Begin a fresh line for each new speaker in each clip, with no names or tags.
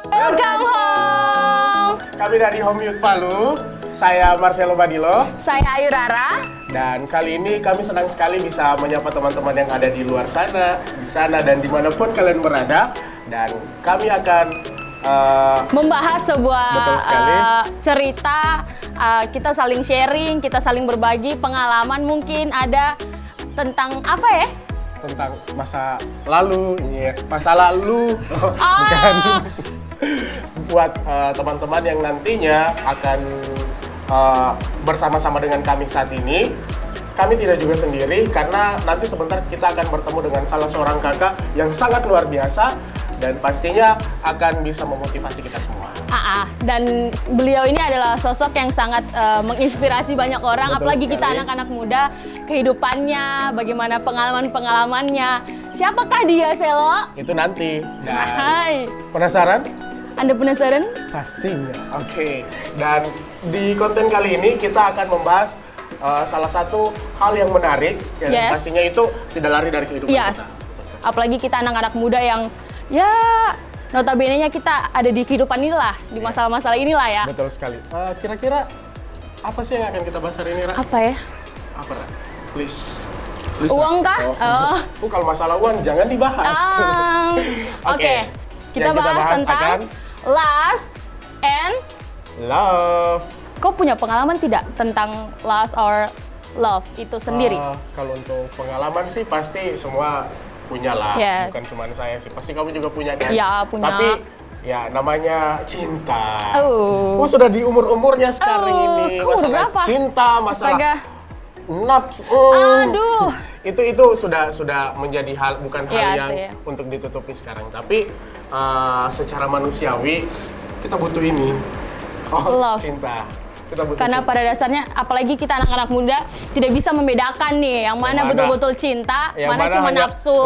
Welcome home.
Kami dari Home Youth Palu, saya Marcelo Badilo.
Saya Ayu Rara.
Dan kali ini kami senang sekali bisa menyapa teman-teman yang ada di luar sana, di sana dan dimanapun kalian berada. Dan kami akan
Membahas sebuah
Betul sekali.
Cerita, kita saling sharing, kita saling berbagi pengalaman, mungkin ada tentang apa ya?
tentang masa lalu, masa lalu, bukan. Buat teman-teman yang nantinya akan bersama-sama dengan kami saat ini. Kami tidak juga sendiri karena nanti sebentar kita akan bertemu dengan salah seorang kakak yang sangat luar biasa dan pastinya akan bisa memotivasi kita semua.
Dan beliau ini adalah sosok yang sangat menginspirasi banyak orang,
Betul
apalagi
sekali.
kita anak-anak muda, kehidupannya, bagaimana pengalaman-pengalamannya. Siapakah dia, Selo?
Itu nanti. Dan
Hai,
penasaran?
Anda penasaran?
Pastinya. Oke. Dan di konten kali ini kita akan membahas salah satu hal yang menarik yang
Yes.
pastinya itu tidak lari dari kehidupan
Yes.
kita. Betul sekali.
Apalagi kita anak-anak muda yang ya notabene-nya kita ada di kehidupan inilah, di masalah-masalah inilah ya.
Betul sekali. Kira-kira apa sih yang akan kita bahas hari ini, Ra?
Apa ya?
Apa, Ra? Please. Ra.
Uang kah?
Oh, kalau masalah uang jangan dibahas.
Oke. Kita
Yang
bahas tentang
akan
lust and
love.
kau punya pengalaman tidak tentang lust or love itu sendiri?
Kalau untuk pengalaman sih pasti semua punya lah.
Yes.
Bukan cuma saya sih. Pasti kamu juga punya kan?
Ya, punya.
Tapi ya namanya cinta.
Oh.
Sudah di umur-umurnya sekarang ini.
Kamu udah
Masalah
berapa?
cinta, masalah
Astaga.
naps.
Aduh.
Itu sudah menjadi hal, bukan hal
Iya
yang
sih.
untuk ditutupi sekarang. Tapi secara manusiawi kita butuh ini.
Love.
Cinta. Kita butuh
Karena
cinta.
pada dasarnya, apalagi kita anak-anak muda tidak bisa membedakan nih yang mana
mana-
betul-betul cinta,
yang
mana
mana
cuma
hanya-
nafsu.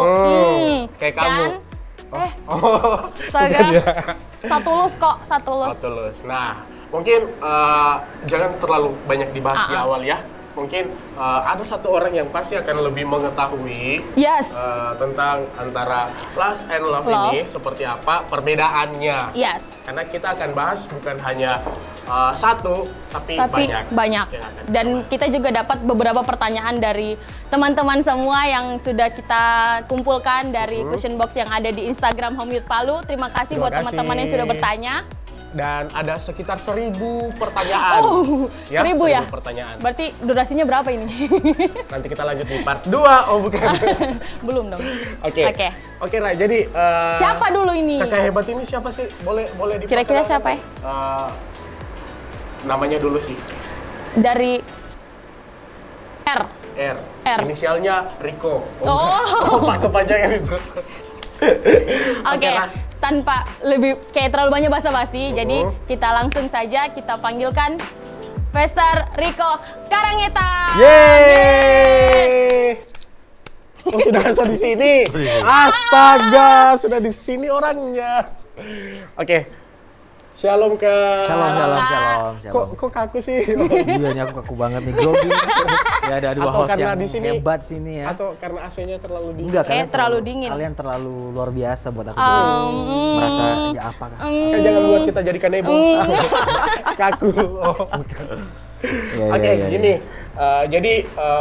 kayak kamu.
Kan?
Oh,
Astaga.
bukan ya.
Satu lus kok, satu lus.
Tulus. Nah, mungkin jangan terlalu banyak dibahas di awal ya. Mungkin ada satu orang yang pasti akan lebih mengetahui
Yes.
tentang antara lust and love
Love.
ini seperti apa perbedaannya.
Yes.
Karena kita akan bahas bukan hanya satu, tapi banyak. yang akan
Dan
kita
kita juga dapat beberapa pertanyaan dari teman-teman semua yang sudah kita kumpulkan dari question box yang ada di Instagram Home Youth Palu. Terima kasih
Terima
buat
kasih.
teman-teman yang sudah bertanya.
Dan ada sekitar 1000 pertanyaan.
Oh, 1000 ya?
Pertanyaan.
Berarti durasinya berapa ini?
Nanti kita lanjut di part 2. Oh, bukan.
Belum dong.
Oke.
Oke.
Oke, Ra. Jadi
Siapa dulu ini?
kakak hebat ini siapa sih? Boleh diperkenalkan?
Kira-kira siapa ya?
Namanya dulu sih.
Dari R.
R.
R.
Inisialnya Rico.
Oh.
Kepanjangan itu.
Oke,
Ra.
tanpa lebih kayak terlalu banyak basa-basi, jadi kita langsung saja kita panggilkan Fester Rico Karangeta.
Yeay! Oh, sudah di sini. Astaga, sudah di sini orangnya. Oke. Shalom, Kak.
Shalom.
Kok kaku sih?
Iya, ini aku kaku banget nih, grogi. Ya ada dua
Atau
host
karena
yang
di sini-
hebat sini ya.
Atau karena AC-nya terlalu dingin?
Enggak,
Kayak terlalu dingin.
Kalian terlalu luar biasa buat aku. Merasa ya apa kan?
Kan jangan buat kita jadi kanebo. Kaku. Oh, bukan.
Ya,
Oke,
ya, ya,
gini. Jadi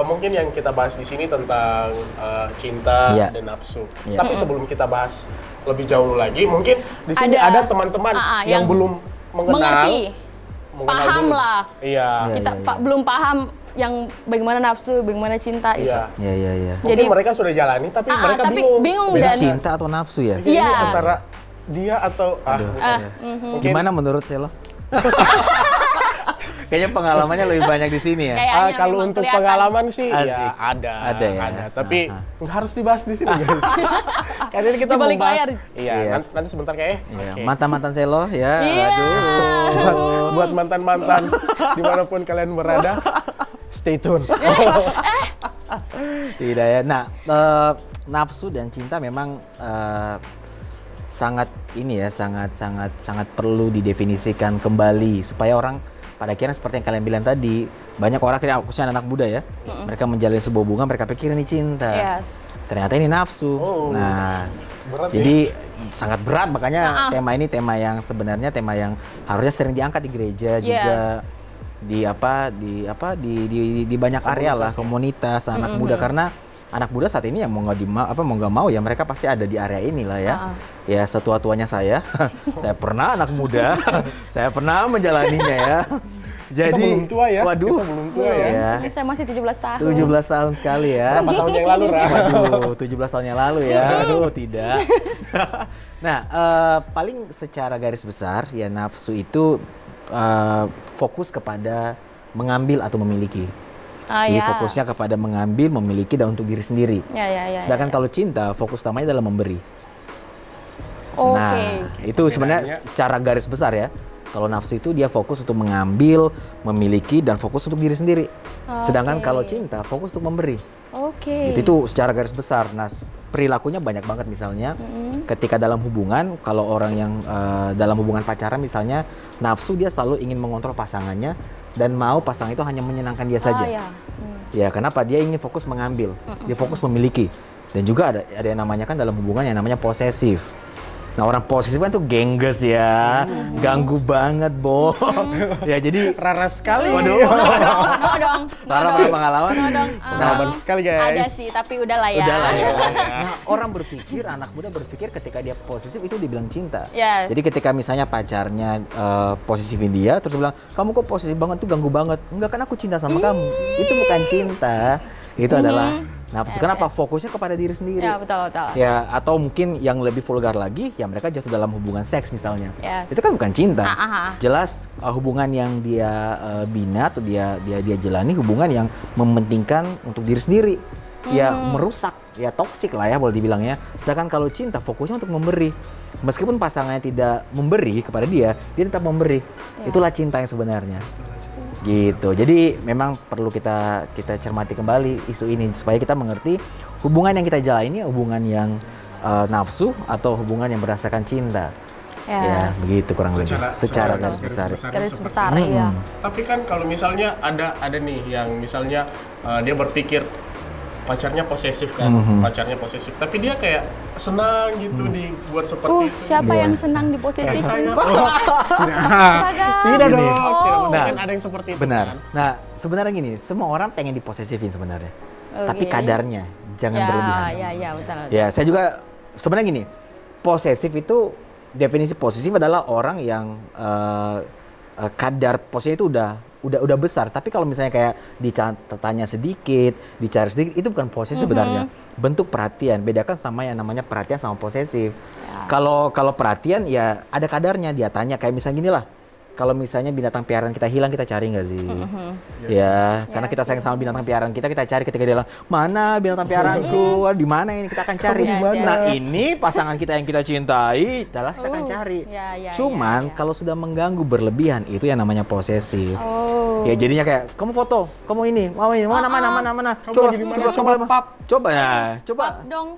mungkin yang kita bahas di sini tentang cinta
Iya.
dan nafsu.
Iya.
Tapi sebelum kita bahas lebih jauh lagi, mungkin di sini
Ada-
ada teman-teman
yang
yang belum
Mengerti.
mengenal
Paham
dulu.
lah.
Iya.
Iya.
Kita belum paham yang bagaimana nafsu, bagaimana cinta itu.
Iya.
Iya.
Mungkin
Jadi-
mereka sudah jalani, tapi mereka
tapi
bingung.
bingung
Beda
dan
cinta atau nafsu ya?
Ini
Iya.
antara dia atau
Aduh.
mungkin
Gimana menurut Selo? Kayaknya pengalamannya lebih banyak di sini ya.
Kayaknya
Kalau
memang
untuk
kelihatan.
pengalaman sih
Asik.
ya ada
ya.
tapi nggak harus dibahas di sini guys. Karena ini kita
Di balik
membahas
layar.
iya. Nanti sebentar kayak
Iya,
oke.
mantan-mantan selo ya.
Iya.
buat mantan-mantan dimanapun kalian berada, stay tune.
Tidak ya. Nah, nafsu dan cinta memang sangat ini ya, sangat perlu didefinisikan kembali supaya orang pada akhirnya seperti yang kalian bilang tadi, banyak orang khususnya anak muda ya, mereka menjalin sebuah hubungan, mereka pikir ini cinta.
Yes.
Ternyata ini nafsu.
Oh,
Nah,
berat
jadi sangat berat, makanya tema ini tema yang sebenarnya tema yang harusnya sering diangkat di gereja juga, di banyak area lah, komunitas anak muda, karena anak muda saat ini yang mau nggak mau ya mereka pasti ada di area inilah ya. Ya setua-tuanya saya, saya pernah anak muda, saya pernah menjalaninya ya. Jadi
belum tua ya.
Waduh,
Kita belum tua ya.
Saya masih 17 tahun.
17 tahun sekali ya.
Berapa tahun yang lalu, Ra?
Waduh, 17 tahun yang lalu ya. Aduh, tidak. Nah, paling secara garis besar ya nafsu itu fokus kepada mengambil atau memiliki. Jadi fokusnya kepada mengambil, memiliki dan untuk diri sendiri. Sedangkan kalau cinta, fokus utamanya adalah memberi. Nah, itu sebenarnya secara garis besar ya. Kalau nafsu itu dia fokus untuk mengambil, memiliki dan fokus untuk diri sendiri. Sedangkan kalau cinta fokus untuk memberi. Itu secara garis besar. Nah, perilakunya banyak banget misalnya. Ketika dalam hubungan, kalau orang yang dalam hubungan pacaran misalnya, nafsu dia selalu ingin mengontrol pasangannya dan mau pasangan itu hanya menyenangkan dia saja. Ya, kenapa? Dia ingin fokus mengambil, dia fokus memiliki. Dan juga ada yang namanya kan dalam hubungan yang namanya posesif. Nah, orang posesif kan tuh gengges ya, ganggu banget, Bo. Ya, jadi
Rara sekali.
Waduh.
No dong.
Rara punya pengalaman.
No dong.
Pengalaman sekali guys.
Ada sih, tapi udahlah ya.
Udahlah ya. Nah, orang berpikir, anak muda berpikir ketika dia posesif itu dibilang cinta.
Yes.
Jadi ketika misalnya pacarnya posesifin dia, terus bilang, kamu kok posesif banget tuh, ganggu banget. Enggak, kan aku cinta sama kamu. Itu bukan cinta. Itu adalah nafsu. Kenapa? Fokusnya kepada diri sendiri.
Ya, betul.
Ya, atau mungkin yang lebih vulgar lagi, ya mereka jatuh dalam hubungan seks misalnya.
Yes.
Itu kan bukan cinta.
Jelas
Hubungan yang dia bina atau dia jalani hubungan yang mementingkan untuk diri sendiri. Ya merusak, ya toksik lah ya boleh dibilang ya. Sedangkan kalau cinta fokusnya untuk memberi. Meskipun pasangannya tidak memberi kepada dia tetap memberi. Itulah cinta yang sebenarnya. Gitu. Jadi memang perlu kita cermati kembali isu ini supaya kita mengerti hubungan yang kita jalani hubungan yang nafsu atau hubungan yang berdasarkan cinta. Ya, begitu kurang lebih. Secara garis besar.
Garis besar ya.
Tapi kan kalau misalnya ada nih yang misalnya dia berpikir pacarnya posesif kan, pacarnya posesif, tapi dia kayak senang gitu dibuat seperti itu.
Siapa yang senang diposesif?
Tidak dong, tidak
Nah,
mungkin ada yang seperti itu.
benar.
Kan?
Nah, sebenarnya gini, semua orang pengen diposesifin sebenarnya. Tapi kadarnya, jangan berlebihan.
Ya, betul.
Ya, saya juga sebenarnya gini, posesif itu definisi posesif adalah orang yang kadar posesif itu udah besar. Tapi kalau misalnya kayak ditanya sedikit, dicari sedikit, itu bukan posesif sebenarnya. Bentuk perhatian. Bedakan sama yang namanya perhatian sama posesif. Kalau perhatian ya ada kadarnya. Dia tanya kayak misalnya gini lah. Kalau misalnya binatang piaraan kita hilang, kita cari nggak sih? Ya, karena kita sayang sama binatang piaraan kita cari ketika dia bilang, mana binatang piaraanku? Di mana ini? Kita akan cari. Nah, ini pasangan kita yang kita cintai, jelas kita akan cari. Cuman kalau sudah mengganggu berlebihan, itu yang namanya posesif. Ya jadinya kayak, kamu foto, kamu ini, mau ini, mana? Coba
dong.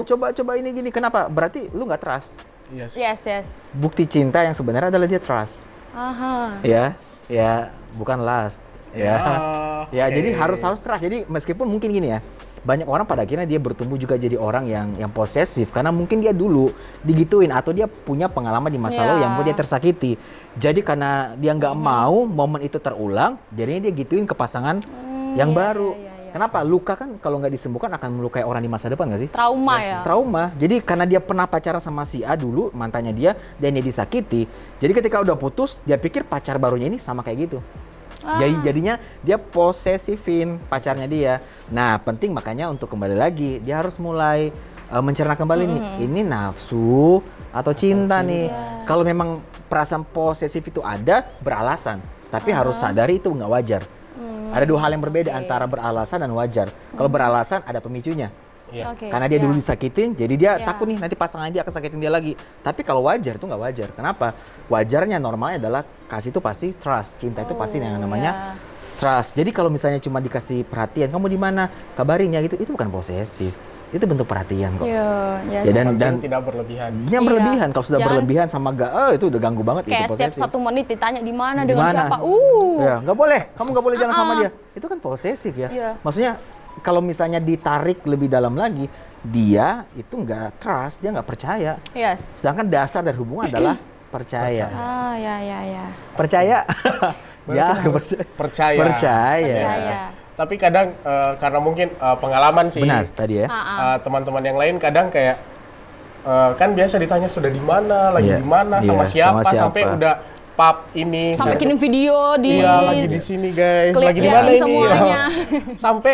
Coba ini gini. Kenapa? Berarti lu nggak trust.
Yes.
Bukti cinta yang sebenarnya adalah dia trust. Ya, bukan lust. Ya, jadi harus trust. Jadi meskipun mungkin gini ya, banyak orang pada akhirnya dia bertumbuh juga jadi orang yang posesif karena mungkin dia dulu digituin atau dia punya pengalaman di masa lalu yang membuat dia tersakiti. Jadi karena dia nggak mau momen itu terulang, jadinya dia gituin ke pasangan yang baru. Kenapa? Luka kan kalau nggak disembuhkan akan melukai orang di masa depan nggak sih?
Trauma ya?
Trauma. Jadi karena dia pernah pacaran sama si A dulu, mantannya dia, dan dia disakiti. Jadi ketika udah putus, dia pikir pacar barunya ini sama kayak gitu. Jadi jadinya dia posesifin pacarnya dia. Nah, penting makanya untuk kembali lagi, dia harus mulai mencerna kembali nih, ini nafsu atau cinta nih. Kalau memang perasaan posesif itu ada, beralasan. Tapi harus sadari itu nggak wajar. Ada dua hal yang berbeda antara beralasan dan wajar. Kalau beralasan ada pemicunya.
Iya.
Karena dia dulu disakitin, jadi dia takut nih nanti pasangan dia akan sakitin dia lagi. Tapi kalau wajar itu nggak wajar. Kenapa? Wajarnya normalnya adalah kasih itu pasti trust, cinta itu pasti yang namanya trust. Jadi kalau misalnya cuma dikasih perhatian, kamu di mana? Kabarin ya gitu, itu bukan posesif. Itu bentuk perhatian kok.
Iya,
Ya, dan
tidak berlebihan.
yang berlebihan. Kalau sudah berlebihan sama itu udah ganggu banget.
Kayak
itu
setiap
posesif.
1 menit ditanya di mana
Di
dengan
mana?
siapa.
Ya, nggak boleh. Kamu nggak boleh jalan sama dia. Itu kan posesif ya.
Iya.
Maksudnya kalau misalnya ditarik lebih dalam lagi, dia itu nggak trust, dia nggak percaya.
Yes.
Sedangkan dasar dari hubungan adalah percaya.
Ya.
Percaya? Ya,
Percaya.
Percaya.
Tapi kadang karena mungkin pengalaman sih.
Benar tadi ya.
Teman-teman yang lain kadang kayak kan biasa ditanya sudah di mana, lagi
Iya.
di mana, sama
Iya,
siapa,
sama siapa.
sampai udah pub ini.
Sampai kirim video di
Iya, lagi di sini guys, lagi di
Kelihatan
mana ini?
semuanya.
Sampai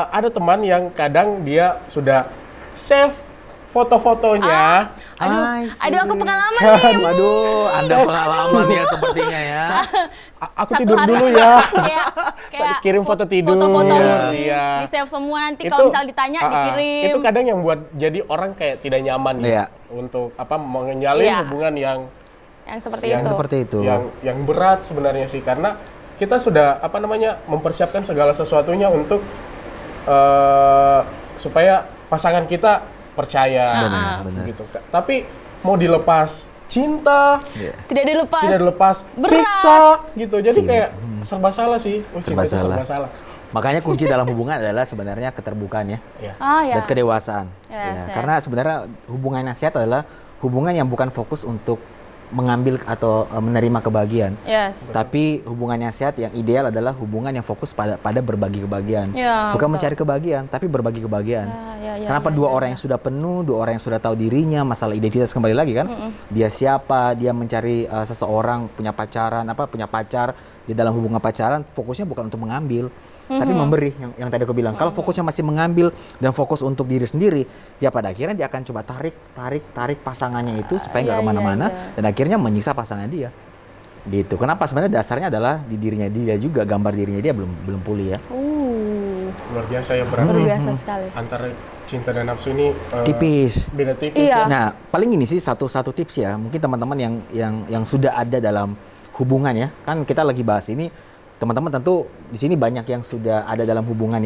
ada teman yang kadang dia sudah save foto-fotonya.
Aduh, aku pengalaman nih.
Aduh, Anda pengalaman ya sepertinya ya.
Aku
Satu
tidur
hari
dulu ya.
kayak
Kirim foto tidur.
Foto-foto
Iya.
di save semua, nanti kalau misalnya ditanya dikirim.
Itu kadang yang buat jadi orang kayak tidak nyaman
Iya.
untuk menjalin
Iya.
hubungan yang
Seperti itu.
yang berat sebenarnya sih, karena kita sudah mempersiapkan segala sesuatunya untuk supaya pasangan kita percaya.
Benar.
Gitu. Tapi mau dilepas cinta,
Tidak dilepas. Berat.
siksa gitu. Jadi kayak serba salah sih. Cinta itu serba salah.
Makanya kunci dalam hubungan adalah sebenarnya keterbukaan ya.
Iya.
Dan kedewasaan.
Yes.
Karena sebenarnya hubungan nasihat adalah hubungan yang bukan fokus untuk mengambil atau menerima kebahagiaan.
Yes.
Tapi hubungan nasihat yang ideal adalah hubungan yang fokus pada berbagi kebahagiaan.
Ya,
Bukan
betul.
mencari kebahagiaan, tapi berbagi kebahagiaan. Kenapa dua orang yang sudah penuh, dua orang yang sudah tahu dirinya, masalah identitas kembali lagi kan? Dia siapa, dia mencari seseorang, punya pacar, di dalam hubungan pacaran fokusnya bukan untuk mengambil, tapi memberi, yang tadi aku bilang. Kalau fokusnya masih mengambil dan fokus untuk diri sendiri, ya pada akhirnya dia akan coba tarik pasangannya itu supaya nggak kemana-mana, dan akhirnya menyiksa pasangan dia. Gitu. Kenapa? Sebenarnya dasarnya adalah di dirinya dia juga, gambar dirinya dia belum pulih ya.
Luar biasa ya, berarti
Luar biasa sekali.
antara cinta dan nafsu ini
Tipis.
beda tipis
Iya.
ya.
Nah, paling ini sih satu tips ya. Mungkin teman-teman yang sudah ada dalam hubungan ya. Kan kita lagi bahas ini, teman-teman tentu di sini banyak yang sudah ada dalam hubungan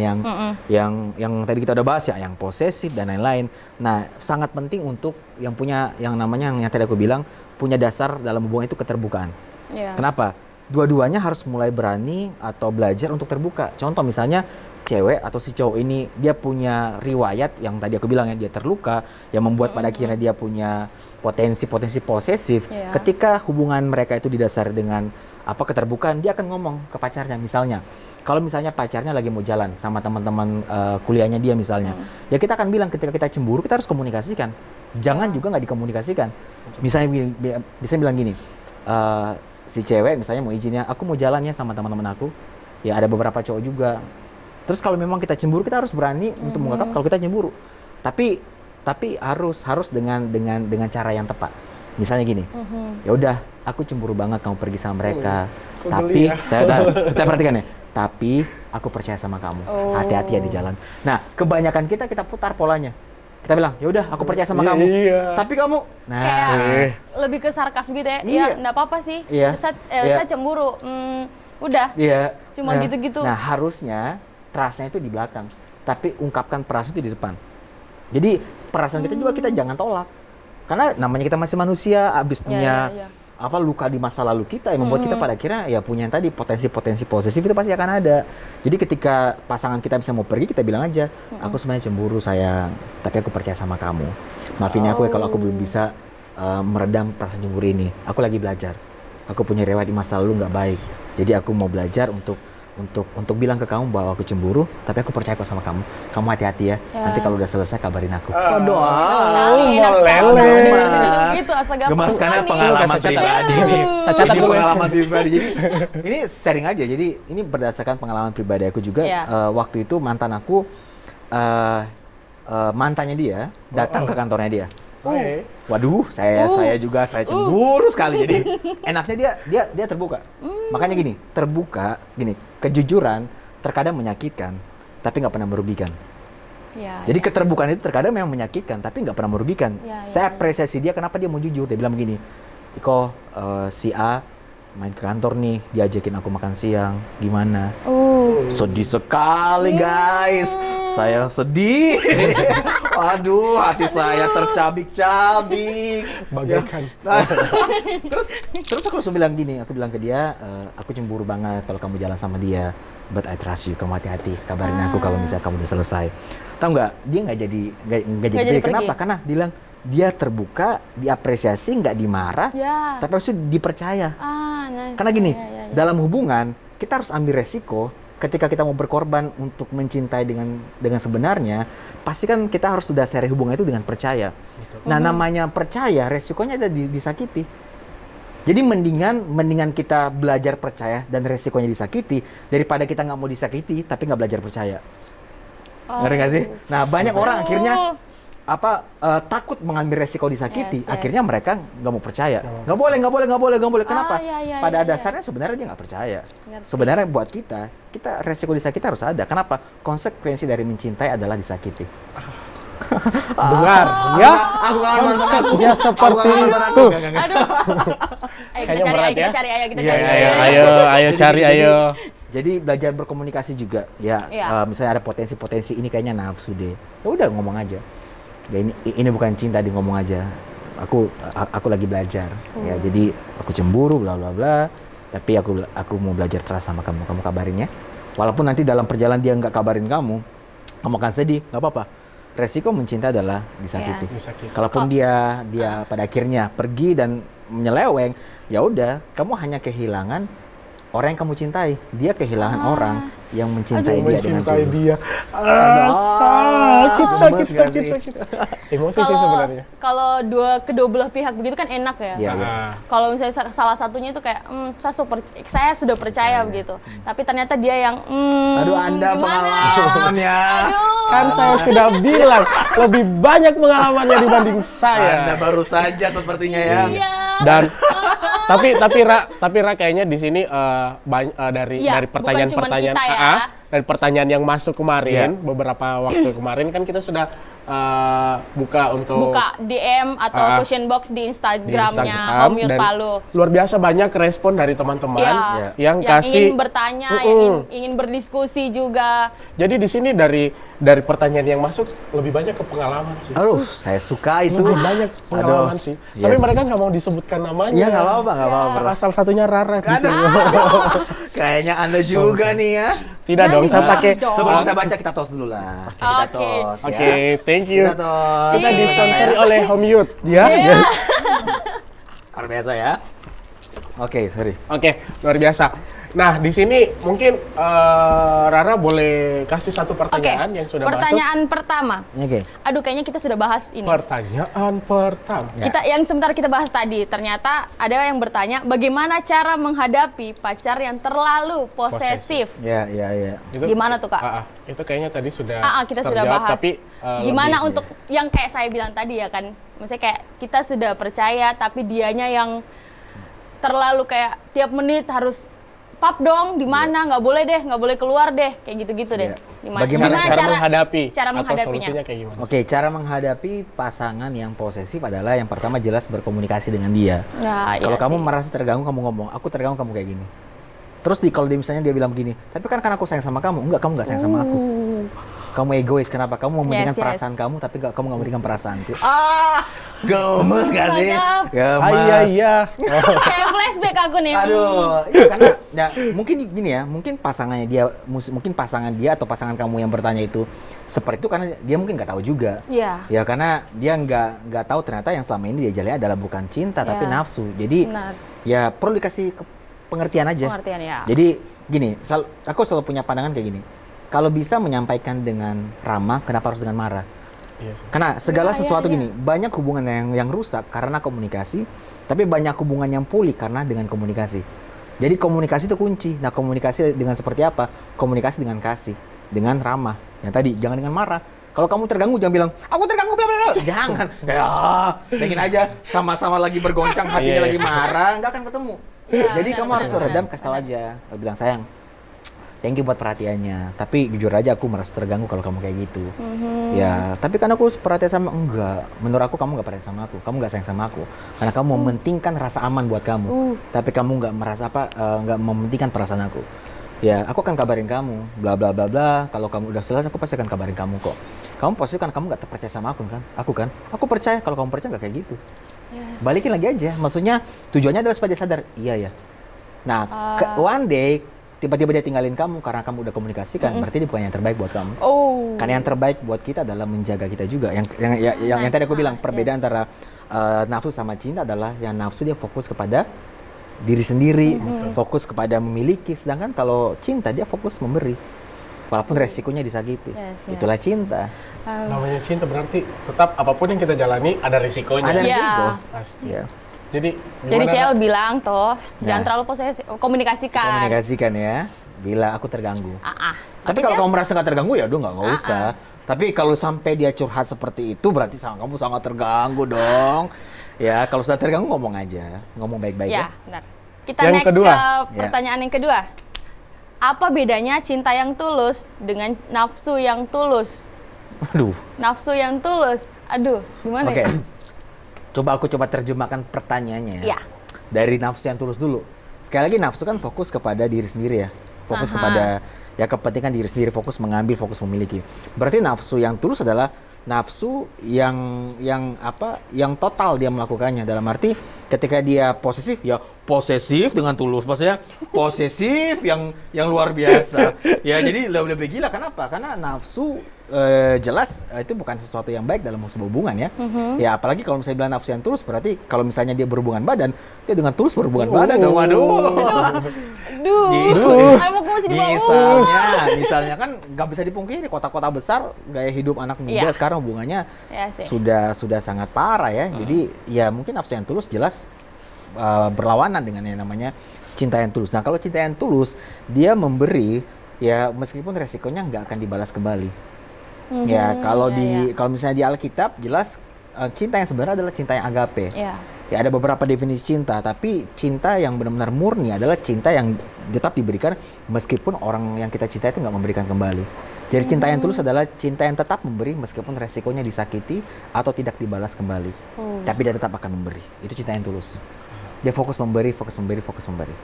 yang tadi kita udah bahas ya, yang posesif dan lain-lain. Nah, sangat penting untuk yang punya yang tadi aku bilang, punya dasar dalam hubungan itu keterbukaan.
Yes.
Kenapa? Dua-duanya harus mulai berani atau belajar untuk terbuka. Contoh misalnya cewek atau si cowok ini dia punya riwayat yang tadi aku bilang ya, dia terluka, yang membuat pada akhirnya dia punya potensi posesif.
Iya.
Ketika hubungan mereka itu didasari dengan keterbukaan, dia akan ngomong ke pacarnya. Misalnya kalau misalnya pacarnya lagi mau jalan sama teman-teman kuliahnya dia misalnya, ya kita akan bilang ketika kita cemburu kita harus komunikasikan. Jangan juga nggak dikomunikasikan. Misalnya bisa bilang gini, si cewek misalnya mau izinnya, aku mau jalan ya sama teman-teman aku, ya ada beberapa cowok juga. Terus kalau memang kita cemburu, kita harus berani untuk mengungkap kalau kita cemburu. Tapi harus dengan cara yang tepat. Misalnya gini, ya udah, aku cemburu banget kamu pergi sama mereka. Tapi kita perhatikan ya. Tapi aku percaya sama kamu. Hati-hati ya di jalan. Nah, kebanyakan kita putar polanya. Kita bilang, ya udah, aku percaya sama kamu. Tapi kamu,
Kayak lebih ke sarkas gitu ya.
Iya.
Ya, enggak apa-apa sih.
Iya.
Saya cemburu. Udah.
Iya.
Cuma gitu-gitu.
Nah, harusnya trust-nya itu di belakang, tapi ungkapkan perasaan itu di depan. Jadi perasaan kita juga kita jangan tolak, karena namanya kita masih manusia, abis punya luka di masa lalu kita yang membuat kita pada akhirnya ya punya tadi potensi posesif itu pasti akan ada. Jadi ketika pasangan kita bisa mau pergi, kita bilang aja, aku sebenarnya cemburu sayang, tapi aku percaya sama kamu. Maafin aku ya kalau aku belum bisa meredam perasaan cemburu ini. Aku lagi belajar. Aku punya riwayat di masa lalu nggak baik. Jadi aku mau belajar untuk bilang ke kamu bahwa aku cemburu, tapi aku percaya kok sama kamu. Kamu hati-hati ya. Nanti kalau udah selesai kabarin aku.
Enak sekali. Gitu,
Gemas karena
nih.
pengalaman pribadi nih.
Saya catat
Ini
dulu ya.
pengalaman pribadi. Jadi ini sharing aja. Jadi ini berdasarkan pengalaman pribadi aku juga. Waktu itu mantan aku, mantannya dia datang ke kantornya dia. Waduh, saya juga cemburu sekali. Jadi enaknya dia terbuka. Makanya gini, kejujuran terkadang menyakitkan, tapi nggak pernah merugikan.
Ya,
Jadi keterbukaan itu terkadang memang menyakitkan, tapi nggak pernah merugikan. Saya apresiasi dia kenapa dia mau jujur. Dia bilang begini, Iko, si A main ke kantor nih, diajakin aku makan siang, gimana? Sedih sekali guys, saya sedih. Aduh, hati saya tercabik-cabik.
Bagaikan.
Terus aku langsung bilang gini, aku bilang ke dia, aku cemburu banget kalau kamu jalan sama dia. But I trust you, kamu hati-hati, kabarin aku kalau misalnya kamu udah selesai. Tahu nggak? Dia nggak jadi pergi. Kenapa? Karena dia terbuka, diapresiasi, nggak dimarah, tapi harus dipercaya. Karena gini, dalam hubungan kita harus ambil resiko. Ketika kita mau berkorban untuk mencintai dengan sebenarnya, pasti kan kita harus sudah seri hubungan itu dengan percaya. Nah, namanya percaya, resikonya ada disakiti. Jadi mendingan kita belajar percaya dan resikonya disakiti daripada kita nggak mau disakiti tapi nggak belajar percaya. Ngerti nggak sih? Nah, banyak orang akhirnya takut mengambil resiko disakiti, akhirnya mereka nggak mau percaya. Nggak boleh. Kenapa? Pada dasarnya sebenarnya dia nggak percaya. Sebenarnya buat kita resiko disakiti harus ada. Kenapa? Konsekuensi dari mencintai adalah disakiti.
Dengar, ya? Konsepnya seperti itu.
Aduh.
Kayaknya berat ya.
Kita cari.
Ayo cari.
Jadi belajar berkomunikasi juga, ya. Misalnya ada potensi ini kayaknya nafsu deh. Ya udah ngomong aja. Ya ini bukan cinta, ngomong aja. Aku lagi belajar. Ya, jadi aku cemburu bla bla bla. Tapi aku mau belajar trust sama kamu. Kamu kabarin ya. Walaupun nanti dalam perjalanan dia nggak kabarin kamu akan sedih, nggak apa-apa. Resiko mencinta adalah disakiti. Kalaupun dia pada akhirnya pergi dan menyeleweng, ya udah, kamu hanya kehilangan orang yang kamu cintai. Dia kehilangan orang yang mencintai dia dengan tulus.
Sakit. Emosi sih sebenarnya.
Kalau kedua belah pihak begitu kan enak ya. Kalau misalnya salah satunya itu kayak saya sudah percaya begitu. Tapi ternyata dia yang
aduh, Anda pengalamannya.
Kan saya sudah bilang lebih banyak pengalamannya dibanding saya.
Anda baru saja sepertinya ya.
Dan tapi Ra kayaknya di sini dari pertanyaan yang masuk kemarin, beberapa waktu kemarin kan kita sudah buka
DM atau question box di Instagramnya Home Youth Palu.
Luar biasa banyak respon dari teman-teman yang
ingin bertanya, yang ingin berdiskusi juga.
Jadi di sini dari pertanyaan yang masuk lebih banyak ke pengalaman sih.
Aduh, saya suka itu.
Lebih banyak pengalaman sih. Tapi mereka nggak mau disebutkan namanya.
Iya, nggak apa-apa.
Salah satunya Rara di sini.
Kayaknya Anda juga nih ya.
Tidak dong, saya pakai.
Sebelum kita baca, kita tos dulu lah. Kita tos.
Oke, thank you. Kita disponsori oleh Home Youth.
Luar biasa ya. Oke, sorry.
Oke, luar biasa. Nah, di sini mungkin Rara boleh kasih satu pertanyaan yang sudah
pertanyaan pertama.
Oke.
Aduh, kayaknya kita sudah bahas ini.
Pertanyaan pertama.
Yang sebentar kita bahas tadi, ternyata ada yang bertanya bagaimana cara menghadapi pacar yang terlalu posesif.
Ya.
Gimana tuh, Kak?
Itu kayaknya tadi sudah
kita sudah bahas.
Tapi
gimana untuk yang kayak saya bilang tadi ya kan, maksudnya kayak kita sudah percaya tapi dianya yang terlalu kayak tiap menit harus pap dong, di mana nggak boleh keluar deh, kayak gitu-gitu deh.
Gimana
cara menghadapinya?
Atau
solusinya kayak gimana?
Oke, cara menghadapi pasangan yang posesif adalah yang pertama jelas berkomunikasi dengan dia. Kalau kamu merasa terganggu, kamu ngomong, aku terganggu kamu kayak gini. Terus kalau misalnya dia bilang begini, tapi kan karena aku sayang sama kamu, enggak, kamu nggak sayang sama aku. Kamu egois, kenapa? Kamu mementingkan perasaan kamu, tapi kamu nggak mementingkan perasaanku. Gemes gak sih? Gemes.
Iya.
Kayak flashback aku nih.
Aduh, iya karena ya, mungkin gini ya, mungkin pasangan dia atau pasangan kamu yang bertanya itu seperti itu karena dia mungkin nggak tahu juga.
Iya.
Ya karena dia nggak tahu ternyata yang selama ini dia jalani adalah bukan cinta tapi nafsu. Jadi ya perlu dikasih pengertian aja.
Pengertian ya.
Jadi gini, aku selalu punya pandangan kayak gini. Kalau bisa menyampaikan dengan ramah, kenapa harus dengan marah?
Yes.
Karena segala sesuatu gini, banyak hubungan yang rusak karena komunikasi, tapi banyak hubungan yang pulih karena dengan komunikasi. Jadi komunikasi itu kunci. Nah, komunikasi dengan seperti apa? Komunikasi dengan kasih, dengan ramah. Yang tadi, jangan dengan marah. Kalau kamu terganggu, jangan bilang, aku terganggu, bla bla bla. Jangan. Kayak pengen aja sama-sama lagi bergoncang, hatinya lagi marah, nggak akan ketemu. Jadi kamu harus redam, kasih tahu aja. Bilang, sayang, thank you buat perhatiannya. Tapi jujur aja aku merasa terganggu kalau kamu kayak gitu. Ya, tapi kan aku perhatian sama enggak. Menurut aku kamu nggak perhatian sama aku. Kamu nggak sayang sama aku. Karena kamu mementingkan rasa aman buat kamu. Tapi kamu nggak merasa nggak mementingkan perasaan aku. Ya, aku akan kabarin kamu. Bla bla bla bla. Kalau kamu udah selesai, aku pasti akan kabarin kamu kok. Kamu pasti kan kamu nggak terpercaya sama aku kan? Aku percaya. Kalau kamu percaya nggak kayak gitu.
Yes.
Balikin lagi aja. Maksudnya tujuannya adalah supaya dia sadar. Iya ya. Nah, one day tiba-tiba dia tinggalin kamu karena kamu udah komunikasikan, berarti dia bukan yang terbaik buat kamu. Karena yang terbaik buat kita adalah menjaga kita juga. Yang tadi aku bilang, perbedaan antara nafsu sama cinta adalah yang nafsu dia fokus kepada diri sendiri, fokus kepada memiliki, sedangkan kalau cinta dia fokus memberi. Walaupun resikonya disakiti. Itulah cinta.
Namanya cinta berarti tetap apapun yang kita jalani ada risikonya.
Ada risiko.
Pasti.
Ya.
Jadi
Cel bilang toh, jangan terlalu posesif, komunikasikan.
Komunikasikan ya. Bila aku terganggu. Tapi
Oke,
kalau
Cel?
kamu merasa nggak terganggu ya udah nggak usah. Tapi kalau sampai dia curhat seperti itu berarti kamu sangat terganggu dong. Ya kalau sudah terganggu ngomong aja, ngomong baik-baik ya.
Benar. Kita
Yang
next
kedua.
ke pertanyaan yang kedua. Apa bedanya cinta yang tulus dengan nafsu yang tulus?
Aduh.
Nafsu yang tulus, gimana
Oke.
ya?
Coba aku perterjemahkan pertanyaannya.
Iya.
Dari nafsu yang tulus dulu. Sekali lagi nafsu kan fokus kepada diri sendiri ya. Fokus kepada ya kepentingan diri sendiri, fokus mengambil, fokus memiliki. Berarti nafsu yang tulus adalah nafsu yang total dia melakukannya. Dalam arti ketika dia posesif ya posesif dengan tulus, maksudnya posesif yang luar biasa. Ya jadi lebih gila. Kenapa? Karena nafsu jelas itu bukan sesuatu yang baik dalam sebuah hubungan ya. Ya apalagi kalau misalnya bilang nafsu yang tulus, berarti kalau misalnya dia berhubungan badan, dia dengan tulus berhubungan badan dong.
Aku masih di bawah.
Misalnya kan nggak bisa dipungkiri kota-kota besar gaya hidup anak muda sekarang hubungannya sudah sangat parah ya. Jadi ya mungkin nafsu yang tulus jelas berlawanan dengan yang namanya cinta yang tulus. Nah kalau cinta yang tulus dia memberi ya meskipun resikonya nggak akan dibalas kembali. Ya kalau kalau misalnya di Alkitab jelas cinta yang sebenarnya adalah cinta yang agape. Ya ada beberapa definisi cinta, tapi cinta yang benar-benar murni adalah cinta yang tetap diberikan meskipun orang yang kita cinta itu nggak memberikan kembali. Jadi cinta yang tulus adalah cinta yang tetap memberi meskipun resikonya disakiti atau tidak dibalas kembali. Tapi dia tetap akan memberi. Itu cinta yang tulus. Dia fokus memberi, fokus memberi, fokus memberi.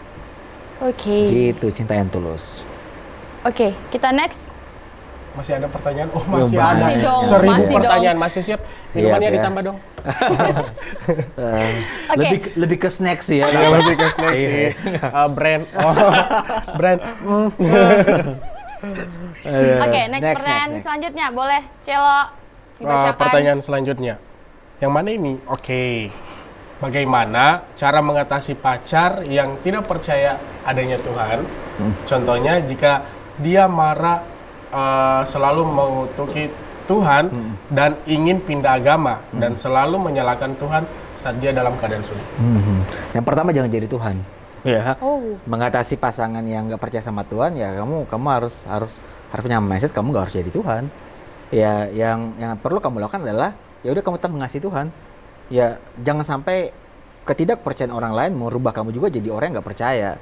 Gitu cinta yang tulus.
Oke, kita next.
Masih ada pertanyaan? Oh
Belum
masih ada.
masih
dong,
1000
masih
pertanyaan masih siap. Minumannya
Iya,
ditambah dong.
Lebih ke snack sih ya.
Lebih ke snack sih. Brand. Brand.
Oke, next pertanyaan selanjutnya. Boleh, Celo dibacakan.
Pertanyaan selanjutnya. Yang mana ini? Oke. Bagaimana cara mengatasi pacar yang tidak percaya adanya Tuhan? Contohnya jika dia marah selalu mengutuki Tuhan dan ingin pindah agama dan selalu menyalahkan Tuhan saat dia dalam keadaan sulit.
Yang pertama jangan jadi Tuhan. Ya. Mengatasi pasangan yang nggak percaya sama Tuhan ya kamu harus punya mindset kamu nggak harus jadi Tuhan. Ya yang perlu kamu lakukan adalah ya udah kamu tetap mengasihi Tuhan. Ya jangan sampai ketidakpercayaan orang lain merubah kamu juga jadi orang yang nggak percaya.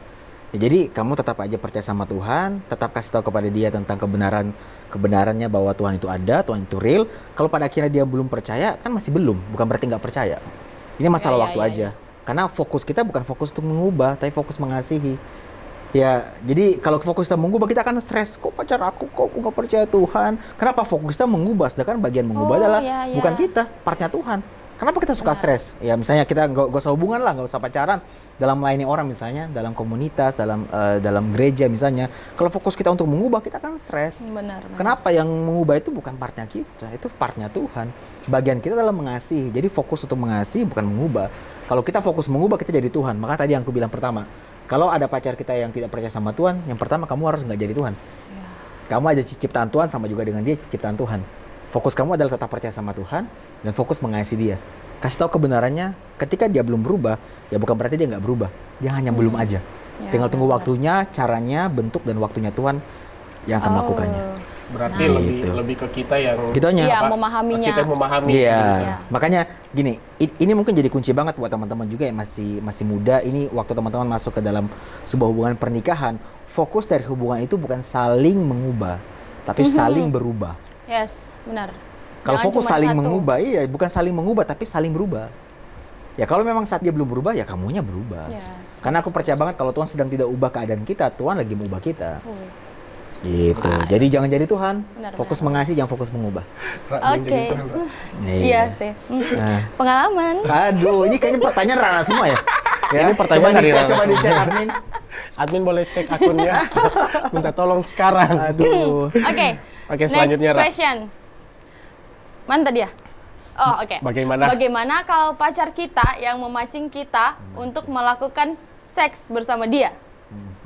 Ya, jadi kamu tetap aja percaya sama Tuhan, tetap kasih tahu kepada dia tentang kebenarannya bahwa Tuhan itu ada, Tuhan itu real. Kalau pada akhirnya dia belum percaya, kan masih belum, bukan berarti nggak percaya. Ini masalah waktu aja. Karena fokus kita bukan fokus untuk mengubah, tapi fokus mengasihi. Ya, jadi kalau fokus kita mengubah, kita akan stres. Kok pacar aku kok nggak percaya Tuhan? Kenapa fokus kita mengubah? Sedangkan bagian mengubah adalah bukan kita, partnya Tuhan. Kenapa kita suka stres? Ya misalnya kita nggak usah hubungan lah, nggak usah pacaran. Dalam melayani orang misalnya, dalam komunitas, dalam gereja misalnya. Kalau fokus kita untuk mengubah, kita akan stres.
Benar.
Kenapa yang mengubah itu bukan partnya kita, itu partnya Tuhan. Bagian kita adalah mengasihi. Jadi fokus untuk mengasihi bukan mengubah. Kalau kita fokus mengubah, kita jadi Tuhan. Maka tadi yang aku bilang pertama, kalau ada pacar kita yang tidak percaya sama Tuhan, yang pertama kamu harus nggak jadi Tuhan. Kamu ada ciptaan Tuhan sama juga dengan dia ciptaan Tuhan. Fokus kamu adalah tetap percaya sama Tuhan dan fokus mengasihi dia. Kasih tahu kebenarannya, ketika dia belum berubah, ya bukan berarti dia nggak berubah. Dia hanya belum aja. Tinggal tunggu waktunya, caranya, bentuk, dan waktunya Tuhan yang akan melakukannya.
Berarti
Nah,
lebih
gitu.
lebih ke kita yang
Kitanya.
Iya,
apa,
memahaminya.
kita yang memahami.
Iya,
Iya.
makanya gini, ini mungkin jadi kunci banget buat teman-teman juga yang masih muda. Ini waktu teman-teman masuk ke dalam sebuah hubungan pernikahan, fokus dari hubungan itu bukan saling mengubah, tapi saling berubah.
Yes, benar.
Kalau
Jangan
fokus
cuma
saling
satu.
mengubah, iya, bukan saling mengubah, tapi saling berubah. Ya kalau memang saat dia belum berubah, ya kamunya berubah.
Yes.
Karena aku percaya banget kalau Tuhan sedang tidak ubah keadaan kita, Tuhan lagi mengubah kita. Gitu.
Ah.
Jadi jangan jadi Tuhan,
Benar,
fokus
benar.
mengasihi, jangan fokus mengubah.
Ra, jangan
Oke.
jadi Tuhan, Ra.
Iya sih.
Nah.
Pengalaman.
Aduh, ini kayaknya pertanyaan Rara semua ya?
Ini pertanyaan
coba
dari
dicek,
Rara
coba
semua.
dicek admin.
Admin boleh cek akunnya. Minta tolong sekarang.
Aduh.
Oke.
Oke,
Next
selanjutnya, Ra.
question. Mana tadi ya? Oh, oke.
Bagaimana?
Bagaimana kalau pacar kita yang memancing kita untuk melakukan seks bersama dia?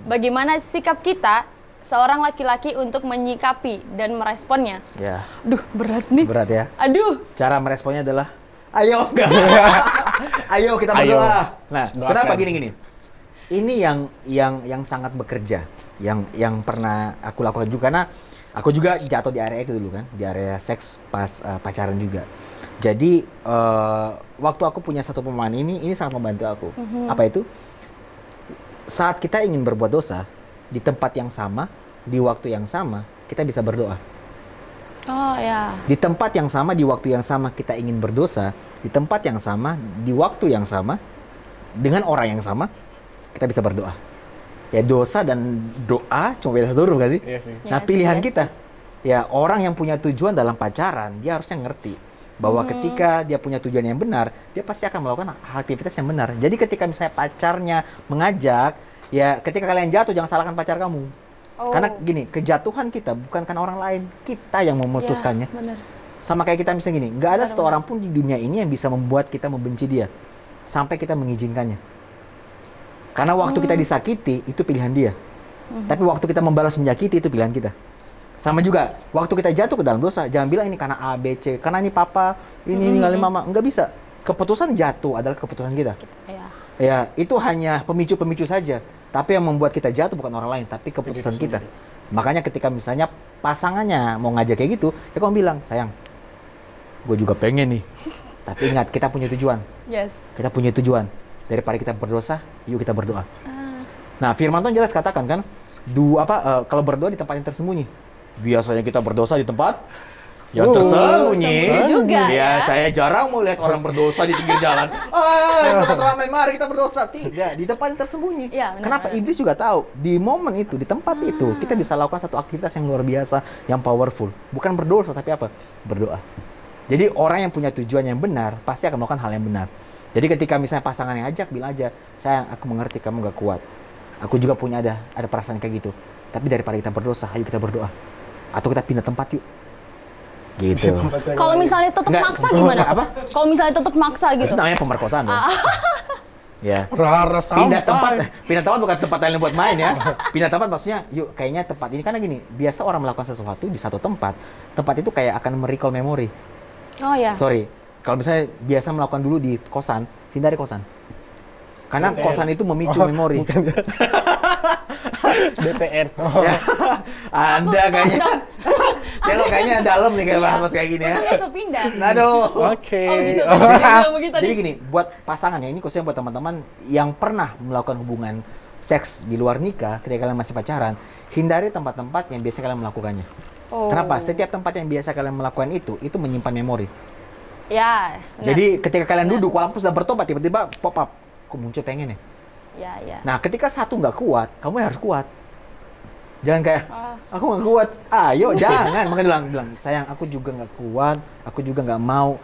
Bagaimana sikap kita seorang laki-laki untuk menyikapi dan meresponnya?
Ya,
Aduh, berat nih.
berat ya.
Aduh.
Cara meresponnya adalah, ayo enggak. Ayo kita
Ayo.
berdoa. Nah,
Doakan.
kenapa gini-gini? Ini yang sangat bekerja, yang pernah aku lakukan juga karena aku juga jatuh di area itu dulu kan, di area seks pas pacaran juga. Jadi waktu aku punya satu pemahaman ini sangat membantu aku. Apa itu? Saat kita ingin berbuat dosa di tempat yang sama, di waktu yang sama, kita bisa berdoa.
Oh ya.
Di tempat yang sama, di waktu yang sama kita ingin berdosa, di tempat yang sama, di waktu yang sama, dengan orang yang sama, kita bisa berdoa. Ya dosa dan doa cuma beda satu huruf gak sih?
Iya sih.
Nah
Yes,
pilihan
yes.
kita, ya orang yang punya tujuan dalam pacaran, dia harusnya ngerti bahwa ketika dia punya tujuan yang benar, dia pasti akan melakukan aktivitas yang benar. Jadi ketika misalnya pacarnya mengajak, ya ketika kalian jatuh jangan salahkan pacar kamu.
Oh.
Karena gini, kejatuhan kita bukan karena orang lain, kita yang memutuskannya.
Ya, bener.
Sama kayak kita misalnya gini, nggak ada
Benar,
satu orang pun di dunia ini yang bisa membuat kita membenci dia sampai kita mengizinkannya. Karena waktu kita disakiti itu pilihan dia, tapi waktu kita membalas menyakiti itu pilihan kita. Sama juga, waktu kita jatuh ke dalam dosa, jangan bilang ini karena A, B, C, karena ini papa, ini ninggalin mama, nggak bisa. Keputusan jatuh adalah keputusan kita.
Ya.
Ya, itu hanya pemicu-pemicu saja. Tapi yang membuat kita jatuh bukan orang lain, tapi keputusan kita. Makanya ketika misalnya pasangannya mau ngajak kayak gitu, ya kamu bilang, sayang, gue juga pengen nih. Tapi ingat, kita punya tujuan.
Yes.
Kita punya tujuan. Daripada kita berdosa, yuk kita berdoa. Nah, firman Tuhan jelas katakan kan, kalau berdoa di tempat yang tersembunyi. Biasanya kita berdosa di tempat yang tersembunyi.
tersembunyi juga, ya.
Saya jarang mau lihat orang berdosa di pinggir jalan. Ramai, mari kita berdosa. Tidak, di tempat yang tersembunyi.
Ya, benar,
Kenapa?
benar.
Iblis juga tahu. Di momen itu, di tempat itu, kita bisa lakukan satu aktivitas yang luar biasa, yang powerful. Bukan berdosa, tapi apa? Berdoa. Jadi orang yang punya tujuan yang benar, pasti akan melakukan hal yang benar. Jadi ketika misalnya pasangan yang ajak, bilang aja, sayang, aku mengerti kamu gak kuat. Aku juga punya ada perasaan kayak gitu. Tapi daripada kita berdosa, ayo kita berdoa. Atau kita pindah tempat yuk. Gitu.
Kalau misalnya tetap
Nggak,
maksa gimana?
apa?
Kalau misalnya tetap maksa gitu.
Itu namanya pemerkosaan dong. Ya.
Rara sampai.
Pindah tempat bukan tempat lain buat main ya. Pindah tempat maksudnya, yuk kayaknya tempat ini karena gini, biasa orang melakukan sesuatu di satu tempat itu kayak akan merecall memori.
Oh ya.
Sorry, kalau misalnya biasa melakukan dulu di kosan, hindari kosan. Karena kosan itu memicu memori.
DTN.
Ya. Anda kayaknya, ya lo kayaknya dalam nih kayak bahas kayak gini ya.
Kan biasa pindah.
Aduh.
Oke.
Oh gitu. Bilang begitu tadi.
Jadi gini, buat pasangan ya, ini khususnya buat teman-teman yang pernah melakukan hubungan seks di luar nikah ketika kalian masih pacaran, hindari tempat-tempat yang biasa kalian melakukannya.
Oh.
Kenapa? Setiap tempat yang biasa kalian melakukan itu menyimpan memori.
Ya. benar.
Jadi ketika kalian duduk, walaupun sudah bertobat, tiba-tiba pop up, kok muncul pengen ya?
Ya, ya.
Nah, ketika satu nggak kuat, kamu harus kuat. Jangan kayak,
Ah.
aku nggak kuat, ayo jangan. Makanya bilang, sayang, aku juga nggak kuat, aku juga nggak mau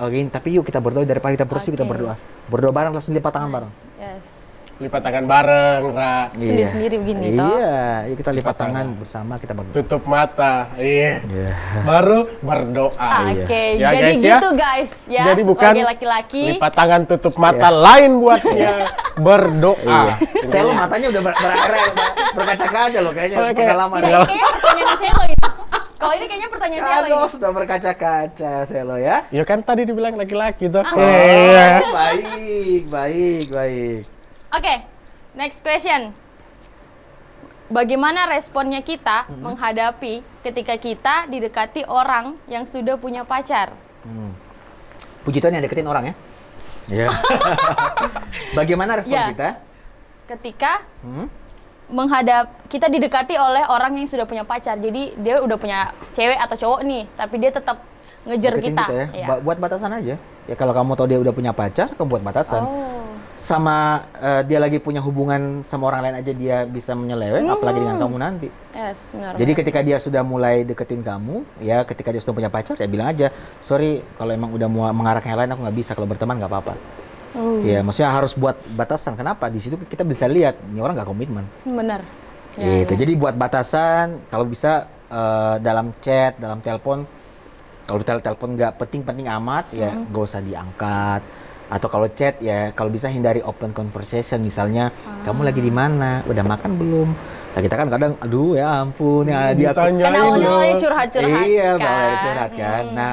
gini. Tapi yuk kita berdoa, daripada kita terus yuk kita
Oke.
berdoa. Berdoa bareng, terus lipat tangan bareng.
Yes.
Lipat tangan bareng, Ra.
Sendiri-sendiri begini, toh.
Iya, yuk kita lipat
Lipat
tangan
tangan.
bersama, kita berdoa.
Tutup mata. Iya.
Iya.
Baru berdoa.
Oke,
Ya,
jadi
guys, ya.
gitu guys ya.
Jadi bukan
sebagai laki-laki.
lipat tangan tutup mata lain buatnya berdoa.
Selo matanya udah berkaca-kaca loh kayaknya
Soalnya kayak-
pengalaman.
Ini kayaknya pertanyaan Selo ini. Kalau ini kayaknya pertanyaan Selo
Aduh,
ini.
sudah berkaca-kaca Selo ya.
Ya kan tadi dibilang laki-laki tuh.
Oh,
Iya.
baik.
Oke, next question. bagaimana responnya kita menghadapi ketika kita didekati orang yang sudah punya pacar?
Puji Tuhan yang deketin orang ya. Iya. Bagaimana respon
Ya.
kita?
Ketika kita didekati oleh orang yang sudah punya pacar. Jadi dia udah punya cewek atau cowok nih, tapi dia tetap ngejar
Deketin
kita.
ya.
Iya.
Buat batasan aja. Ya kalau kamu tahu dia udah punya pacar, kamu buat batasan.
Oh.
Sama dia lagi punya hubungan sama orang lain aja dia bisa menyeleweng, apalagi dengan kamu nanti.
Yes, benar.
Jadi ketika dia sudah mulai deketin kamu, ya ketika dia sudah punya pacar, ya bilang aja, sorry kalau emang udah mau mengarah ke yang lain, aku nggak bisa, kalau berteman nggak apa-apa. Ya maksudnya harus buat batasan. Kenapa? Di situ kita bisa lihat, ini orang nggak komitmen.
Benar.
Gitu. Jadi buat batasan, kalau bisa dalam chat, dalam telepon, kalau telepon nggak penting-penting amat, ya nggak usah diangkat. Atau kalau chat ya, kalau bisa hindari open conversation. Misalnya, kamu lagi di mana? Udah makan belum? Nah kita kan kadang, aduh ya ampun, ya dia
Kan awalnya curhat-curhat.
Iya,
kan.
bawanya curhat kan. Nah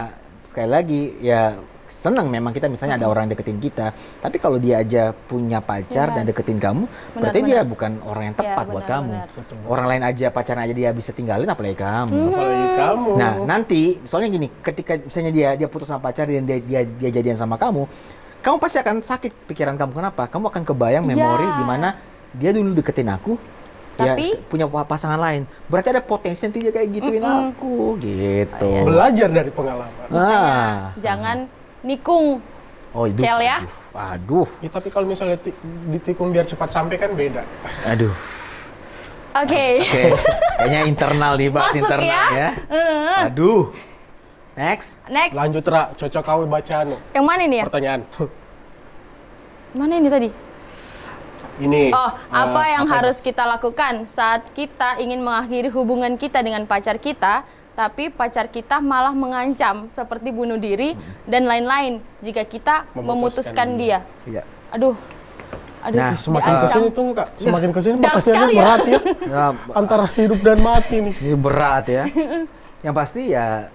sekali lagi ya senang memang kita misalnya ada orang yang deketin kita. Tapi kalau dia aja punya pacar dan deketin kamu, berarti dia bukan orang yang tepat buat kamu. Orang lain aja pacaran aja dia bisa tinggalin, apalagi kamu.
Apalagi kamu.
Nah nanti soalnya gini, ketika misalnya dia putus sama pacar dan dia jadian sama kamu pasti akan sakit pikiran kamu. Kenapa? Kamu akan kebayang memori di mana dia dulu deketin aku,
tapi
ya punya pasangan lain. Berarti ada potensi nanti dia kayak gituin aku, gitu.
Belajar dari pengalaman.
Jangan nikung.
Oh itu.
Cel ya.
Aduh.
Ya, tapi kalau misalnya ditikung biar cepat sampai kan beda.
Aduh.
Oke.
Kayaknya internal nih, bahas
Masuk
internal ya. Aduh. Next.
Lanjut Ra, cocok kau bacaan.
Yang mana ini ya?
Pertanyaan.
Mana ini tadi?
Ini.
Apa yang harus kita lakukan saat kita ingin mengakhiri hubungan kita dengan pacar kita, tapi pacar kita malah mengancam seperti bunuh diri dan lain-lain jika kita memutuskan dia.
Iya.
Aduh.
Nah,
Semakin kesini tuh Kak, semakin kesini
Dark
pertanyaannya
sekali ya.
berat ya.
Ya,
Antara hidup dan mati nih.
ini berat ya. Yang pasti ya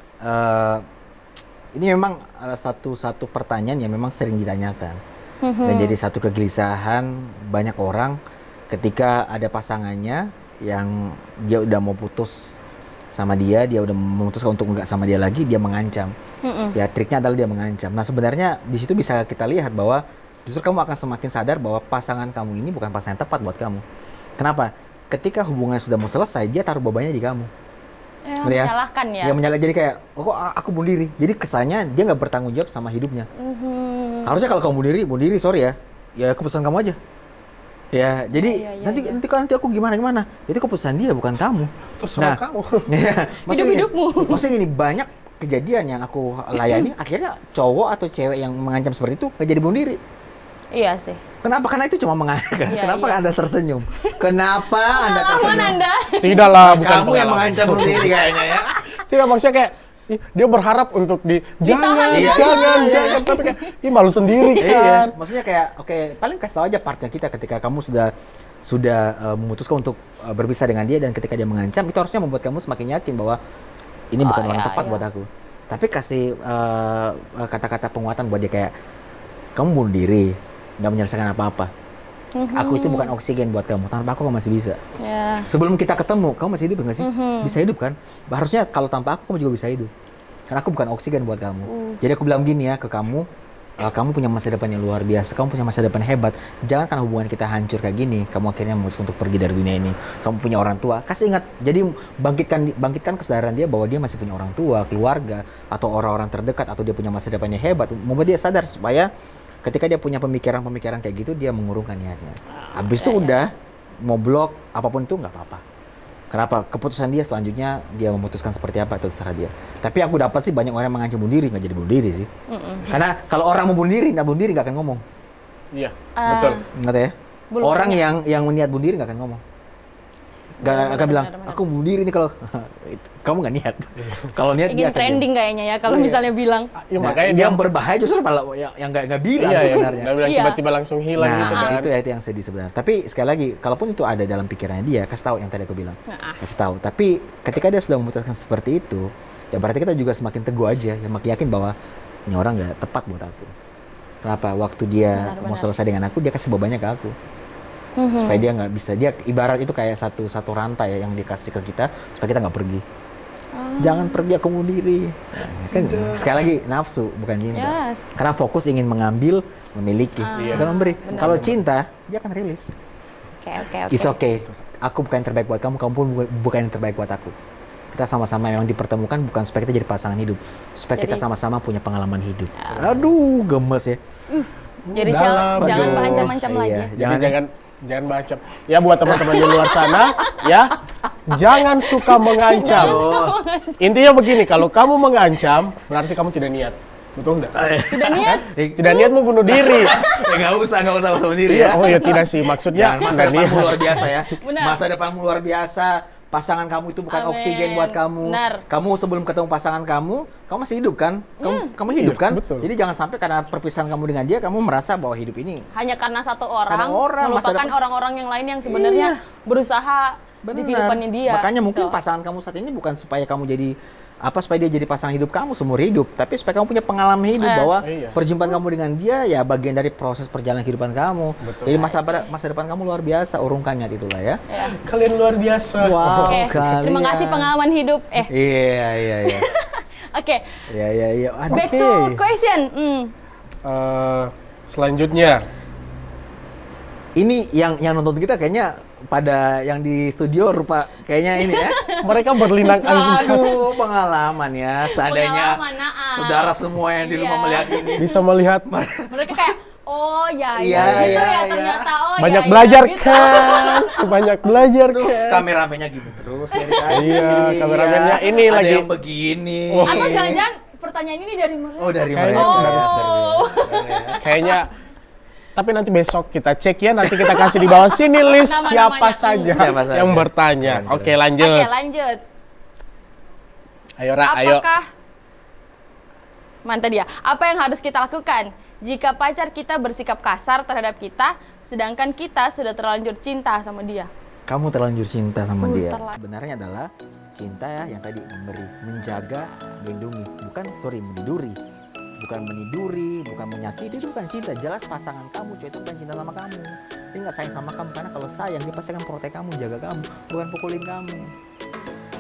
ini memang satu pertanyaan yang memang sering ditanyakan dan jadi satu kegelisahan banyak orang ketika ada pasangannya yang dia udah mau putus sama dia udah memutuskan untuk nggak sama dia lagi, dia mengancam. Ya triknya adalah dia mengancam. Nah sebenarnya di situ bisa kita lihat bahwa justru kamu akan semakin sadar bahwa pasangan kamu ini bukan pasangan yang tepat buat kamu. Kenapa? Ketika hubungannya sudah mau selesai, dia taruh bebannya di kamu.
Menyalahkan ya.
Ya menyalahkan, jadi kayak, kok aku bunuh diri. Jadi kesannya dia nggak bertanggung jawab sama hidupnya. Harusnya kalau kamu bunuh diri, sorry ya. Ya keputusan kamu aja. Ya, jadi nanti aku gimana. Itu keputusan dia, bukan kamu.
Terserah kamu.
Ya,
Hidup-hidupmu.
Maksudnya gini, banyak kejadian yang aku layani, akhirnya cowok atau cewek yang mengancam seperti itu nggak jadi bunuh diri.
Iya sih.
Kenapa? Karena itu cuma mengancam. Kenapa Anda tersenyum? Kenapa Anda
Aman
tersenyum?
Anda.
Tidaklah, bukan
Kamu yang
pengalaman.
mengancam bunuh diri kayaknya ya.
Tidak, maksudnya kayak dia berharap untuk jangan,
Iya.
tapi kayak malu sendiri
Iya,
kan.
maksudnya kayak oke, paling kasih tahu aja partner kita ketika kamu sudah memutuskan untuk berpisah dengan dia dan ketika dia mengancam, itu harusnya membuat kamu semakin yakin bahwa ini bukan orang tepat buat aku. Tapi kasih kata-kata penguatan buat dia kayak kamu bunuh diri, nggak menyelesaikan apa-apa. Aku itu bukan oksigen buat kamu, tanpa aku masih bisa.
Ya.
Sebelum kita ketemu, kamu masih hidup nggak sih? Bisa hidup kan? Harusnya kalau tanpa aku, kamu juga bisa hidup. Karena aku bukan oksigen buat kamu. Jadi aku bilang gini ya ke kamu, kamu punya masa depan yang luar biasa, kamu punya masa depan hebat. Jangan karena hubungan kita hancur kayak gini, kamu akhirnya memutuskan untuk pergi dari dunia ini. Kamu punya orang tua, kasih ingat. Jadi bangkitkan kesadaran dia bahwa dia masih punya orang tua, keluarga, atau orang-orang terdekat, atau dia punya masa depan yang hebat. Membuat dia sadar supaya ketika dia punya pemikiran-pemikiran kayak gitu, dia mengurungkan niatnya. Habis itu udah mau blok apapun itu nggak apa-apa. Kenapa? Keputusan dia selanjutnya dia memutuskan seperti apa itu terserah dia. Tapi aku dapat sih banyak orang yang mengancam bunuh diri, nggak jadi bunuh diri sih. Karena kalau orang mau bunuh diri nggak akan ngomong.
Iya, betul.
Nggak tahu ya? Orang yang niat bunuh diri nggak akan ngomong. Nggak akan bilang, aku bunuh diri nih kalau kamu nggak niat. Kalau niat dia
Ingin
akan
trending kayaknya ya kalau misalnya bilang.
Ya,
Nah,
makanya
yang berbahaya justru malah yang nggak bilang sebenarnya.
Nggak bilang
Iya.
tiba-tiba langsung hilang gitu kan.
Itu yang sedih sebenarnya. Tapi sekali lagi, kalaupun itu ada dalam pikirannya dia, kasih tahu yang tadi aku bilang. Kasih tahu. Tapi ketika dia sudah memutuskan seperti itu, ya berarti kita juga semakin teguh aja, yang makin yakin bahwa ini orang nggak tepat buat aku. Kenapa? Waktu dia mau selesai dengan aku, dia kasih bebannya ke aku. supaya dia nggak bisa, dia ibarat itu kayak satu rantai ya, yang dikasih ke kita supaya kita nggak pergi. Jangan pergi, aku mau diri. Nah, kan sekali lagi nafsu bukan cinta.
Yes.
Karena fokus ingin mengambil, memiliki, bukan memberi. Kalau cinta dia akan rilis.
Oke.
It's okay. Aku bukan yang terbaik buat kamu, kamu pun bukan yang terbaik buat aku. Kita sama-sama memang dipertemukan bukan supaya kita jadi pasangan hidup, supaya kita sama-sama punya pengalaman hidup. Aduh, gemes ya.
Jadi
Dalam.
jangan
Aduh,
ancam-ancam
iya.
lagi.
Jangan bacem. Ya buat teman-teman di luar sana, ya jangan suka mengancam. Intinya begini, kalau kamu mengancam, berarti kamu tidak niat. Betul enggak?
Tidak niat?
Tidak niat mau bunuh diri.
Nggak usah sendiri
Iya, oh ya tidak sih, maksudnya
Masa
nggak
depanmu
niat.
luar biasa ya.
Benar.
Masa depanmu luar biasa. Pasangan kamu itu bukan
Amin.
oksigen buat kamu.
Benar.
Kamu sebelum ketemu pasangan kamu masih hidup kan? Kamu hidup kan?
betul.
Jadi jangan sampai karena perpisahan kamu dengan dia, kamu merasa bahwa hidup ini
Hanya karena satu
Karena
orang,
orang, masa
melupakan
depan.
orang-orang yang lain yang sebenarnya berusaha di kehidupannya dia.
Makanya mungkin
Gitu.
pasangan kamu saat ini bukan supaya kamu jadi supaya dia jadi pasangan hidup kamu seumur hidup, tapi supaya kamu punya pengalaman hidup
Yes.
bahwa
Iya.
perjumpaan kamu dengan dia ya bagian dari proses perjalanan kehidupan kamu.
Betul.
Jadi masa depan kamu luar biasa, urungkan niat itulah ya.
Ya.
Kalian luar biasa.
Wow,
Oke, terima kasih pengalaman hidup.
Iya.
Oke,
Iya. Aduh.
back to question.
Selanjutnya,
Ini yang nonton kita kayaknya pada yang di studio rupa kayaknya ini ya.
mereka berlinang
Aduh, pengalaman ya. Seandainya
Pengalaman, Naam.
saudara semua yang di rumah
Iya.
melihat ini.
bisa melihat
Mereka kayak, oh ya,
Iya,
gitu
iya,
ya
iya.
ternyata. Oh,
banyak
ya,
belajar
gitu.
kan, banyak belajar kan.
Kameramennya gitu terus dari tadi.
Iya, kameramennya ini
ada
lagi.
yang begini.
Atau jangan-jangan pertanyaan ini dari mereka.
Oh, dari
Kayaknya
mereka.
dari-
Oh.
Kayaknya, tapi nanti besok kita cek ya, nanti kita kasih di bawah sini list
Nama-namanya.
siapa saja
Siapa saja.
yang bertanya. Oke, lanjut.
Oke, lanjut.
Ayo Ra, ayo.
Apakah mantap dia? Apa yang harus kita lakukan jika pacar kita bersikap kasar terhadap kita, sedangkan kita sudah terlanjur cinta sama dia?
Kamu terlanjur cinta sama dia.
terlanjur.
Sebenarnya adalah cinta ya yang tadi memberi, menjaga, melindungi, meniduri. Bukan meniduri, bukan menyakiti, itu bukan cinta. Jelas pasangan kamu, cowok itu bukan cinta sama kamu. Dia nggak sayang sama kamu, karena kalau sayang dia pasti akan protek kamu, jaga kamu, bukan pukulin kamu.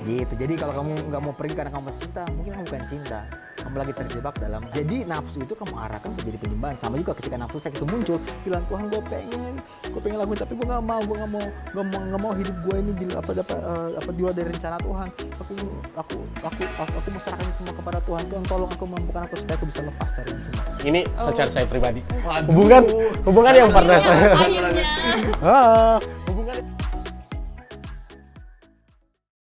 Gitu. Jadi kalau kamu nggak mau pergi karena kamu masih cinta, mungkin kamu bukan cinta. Kamu lagi terjebak dalam. Jadi nafsu itu kamu arahkan untuk jadi penyembahan. Sama juga ketika nafsu seks itu muncul, bilang Tuhan gue pengen lakuin, tapi gue nggak mau hidup gue ini di luar dari rencana Tuhan. Aku mau serahkan semua kepada Tuhan. Tuhan tolong aku, mampukan aku supaya aku bisa lepas dari ini semua.
Ini secara saya pribadi.
Waduh.
Hubungan yang pernah saya
Akhirnya.
Ah,